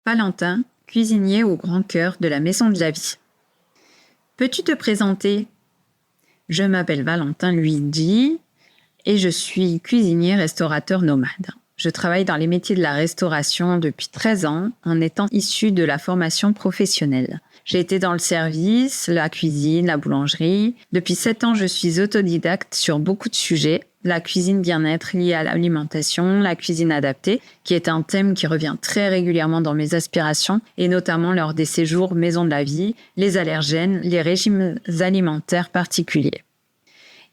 Valentin, cuisinier au grand cœur de la Maison de la Vie. Peux-tu te présenter ? Je m'appelle Valentin Luigi et je suis cuisinier restaurateur nomade. Je travaille dans les métiers de la restauration depuis 13 ans en étant issu de la formation professionnelle. J'ai été dans le service, la cuisine, la boulangerie. Depuis 7 ans, je suis autodidacte sur beaucoup de sujets. La cuisine bien-être liée à l'alimentation, la cuisine adaptée, qui est un thème qui revient très régulièrement dans mes aspirations, et notamment lors des séjours Maison de la Vie, les allergènes, les régimes alimentaires particuliers.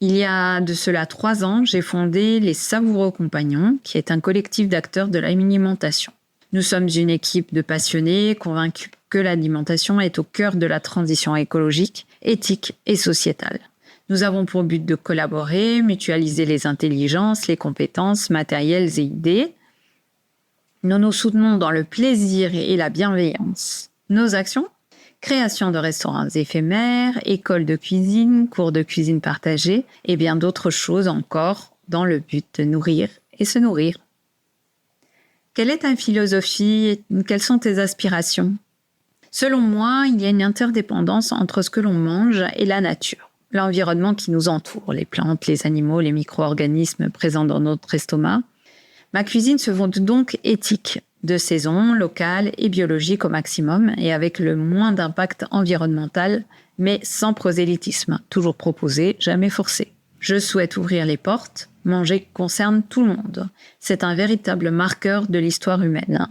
Il y a de cela 3 ans, j'ai fondé les Savoureux Compagnons, qui est un collectif d'acteurs de l'alimentation. Nous sommes une équipe de passionnés, convaincus que l'alimentation est au cœur de la transition écologique, éthique et sociétale. Nous avons pour but de collaborer, mutualiser les intelligences, les compétences matérielles et idées. Nous nous soutenons dans le plaisir et la bienveillance. Nos actions ? Création de restaurants éphémères, écoles de cuisine, cours de cuisine partagés et bien d'autres choses encore dans le but de nourrir et se nourrir. Quelle est ta philosophie ? Quelles sont tes aspirations ? Selon moi, il y a une interdépendance entre ce que l'on mange et la nature. L'environnement qui nous entoure, les plantes, les animaux, les micro-organismes présents dans notre estomac. Ma cuisine se veut donc éthique, de saison, locale et biologique au maximum et avec le moins d'impact environnemental, mais sans prosélytisme. Toujours proposé, jamais forcé. Je souhaite ouvrir les portes. Manger concerne tout le monde. C'est un véritable marqueur de l'histoire humaine.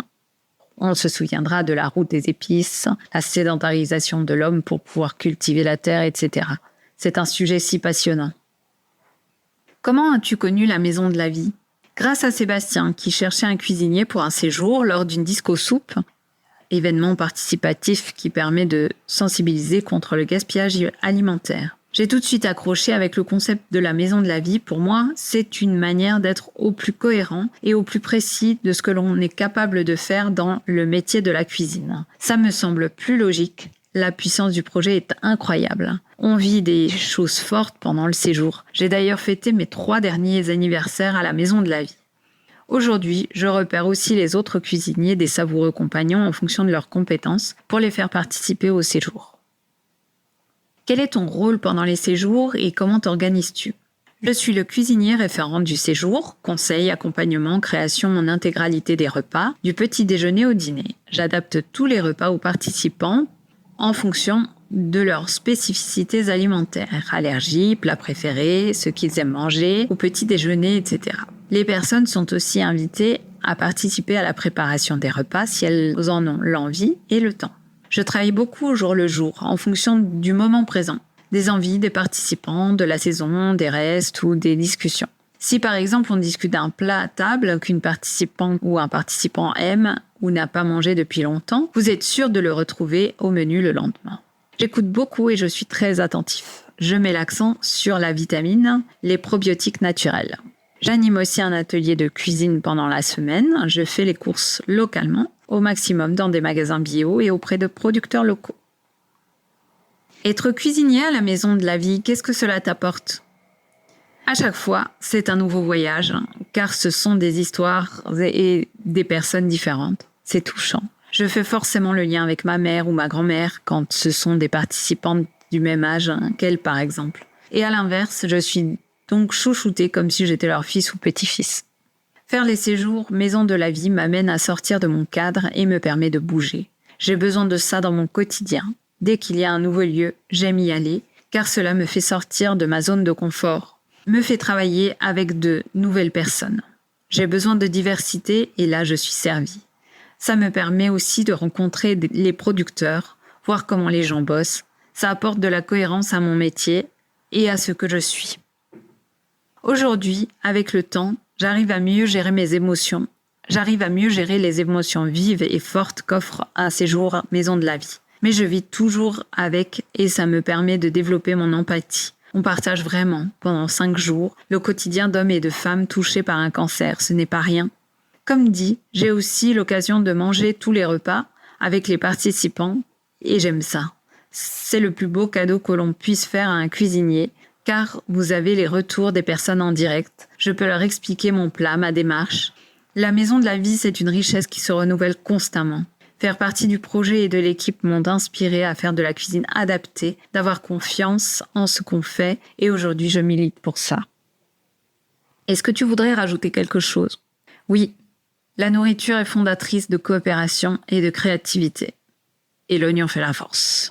On se souviendra de la route des épices, la sédentarisation de l'homme pour pouvoir cultiver la terre, etc. C'est un sujet si passionnant. Comment as-tu connu la Maison de la Vie ? Grâce à Sébastien, qui cherchait un cuisinier pour un séjour lors d'une disco-soupe, événement participatif qui permet de sensibiliser contre le gaspillage alimentaire. J'ai tout de suite accroché avec le concept de la Maison de la Vie. Pour moi, c'est une manière d'être au plus cohérent et au plus précis de ce que l'on est capable de faire dans le métier de la cuisine. Ça me semble plus logique. La puissance du projet est incroyable. On vit des choses fortes pendant le séjour. J'ai d'ailleurs fêté mes 3 derniers anniversaires à la Maison de la Vie. Aujourd'hui, je repère aussi les autres cuisiniers des Savoureux Compagnons en fonction de leurs compétences pour les faire participer au séjour. Quel est ton rôle pendant les séjours et comment t'organises-tu ? Je suis le cuisinier référent du séjour, conseil, accompagnement, création en intégralité des repas, du petit déjeuner au dîner. J'adapte tous les repas aux participants en fonction de leurs spécificités alimentaires, allergies, plats préférés, ce qu'ils aiment manger, au petit déjeuner, etc. Les personnes sont aussi invitées à participer à la préparation des repas si elles en ont l'envie et le temps. Je travaille beaucoup au jour le jour, en fonction du moment présent, des envies des participants, de la saison, des restes ou des discussions. Si par exemple on discute d'un plat à table qu'une participante ou un participant aime ou n'a pas mangé depuis longtemps, vous êtes sûr de le retrouver au menu le lendemain. J'écoute beaucoup et je suis très attentif. Je mets l'accent sur la vitamine, les probiotiques naturels. J'anime aussi un atelier de cuisine pendant la semaine. Je fais les courses localement, au maximum dans des magasins bio et auprès de producteurs locaux. Être cuisinier à la Maison de la Vie, qu'est-ce que cela t'apporte ? À chaque fois, c'est un nouveau voyage, car ce sont des histoires et des personnes différentes. C'est touchant. Je fais forcément le lien avec ma mère ou ma grand-mère quand ce sont des participantes du même âge qu'elles, par exemple. Et à l'inverse, je suis donc chouchoutée comme si j'étais leur fils ou petit-fils. Faire les séjours Maison de la Vie m'amène à sortir de mon cadre et me permet de bouger. J'ai besoin de ça dans mon quotidien. Dès qu'il y a un nouveau lieu, j'aime y aller, car cela me fait sortir de ma zone de confort, me fait travailler avec de nouvelles personnes. J'ai besoin de diversité et là je suis servie. Ça me permet aussi de rencontrer les producteurs, voir comment les gens bossent. Ça apporte de la cohérence à mon métier et à ce que je suis. Aujourd'hui, avec le temps, j'arrive à mieux gérer mes émotions. J'arrive à mieux gérer les émotions vives et fortes qu'offre un séjour Maison de la Vie. Mais je vis toujours avec et ça me permet de développer mon empathie. On partage vraiment, pendant 5 jours, le quotidien d'hommes et de femmes touchés par un cancer. Ce n'est pas rien. Comme dit, j'ai aussi l'occasion de manger tous les repas avec les participants et j'aime ça. C'est le plus beau cadeau que l'on puisse faire à un cuisinier, car vous avez les retours des personnes en direct. Je peux leur expliquer mon plat, ma démarche. La Maison de la Vie, c'est une richesse qui se renouvelle constamment. Faire partie du projet et de l'équipe m'ont inspiré à faire de la cuisine adaptée, d'avoir confiance en ce qu'on fait et aujourd'hui je milite pour ça. Est-ce que tu voudrais rajouter quelque chose ? Oui, la nourriture est fondatrice de coopération et de créativité. Et l'oignon fait la force.